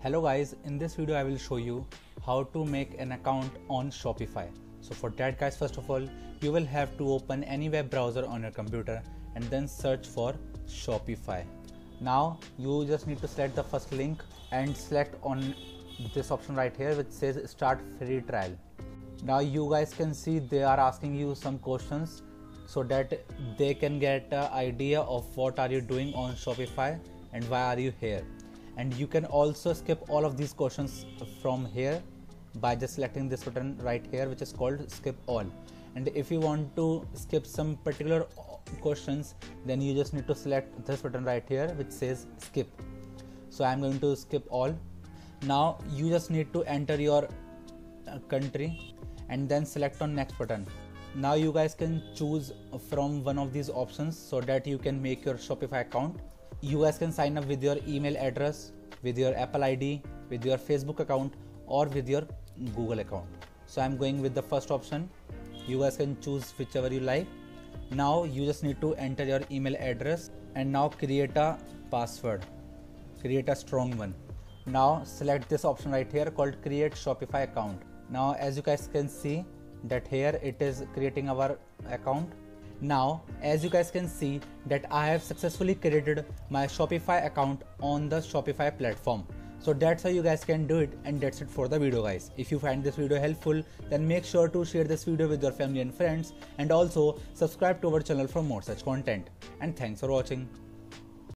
Hello guys, in this video I will show you how to make an account on Shopify. So for that guys, first of all you will have to open any web browser on your computer and then search for Shopify. Now you just need to select the first link and select on this option right here which says start free trial. Now you guys can see they are asking you some questions so that they can get an idea of what are you doing on Shopify and why are you here. And you can also skip all of these questions from here by just selecting this button right here which is called skip all. And if you want to skip some particular questions, then you just need to select this button right here which says skip. So I'm going to skip all. Now you just need to enter your country and then select on next button. Now you guys can choose from one of these options so that you can make your Shopify account. You guys can sign up with your email address, with your Apple ID, with your Facebook account or with your Google account. So I'm going with the first option. You guys can choose whichever you like. Now you just need to enter your email address and now create a password. Create a strong one. Now select this option right here called create Shopify account. Now as you guys can see that here it is creating our account. Now as you guys can see that I have successfully created my Shopify account on the Shopify platform. So that's how you guys can do it, and that's it for the video guys. If you find this video helpful, then make sure to share this video with your family and friends, and also subscribe to our channel for more such content. And thanks for watching.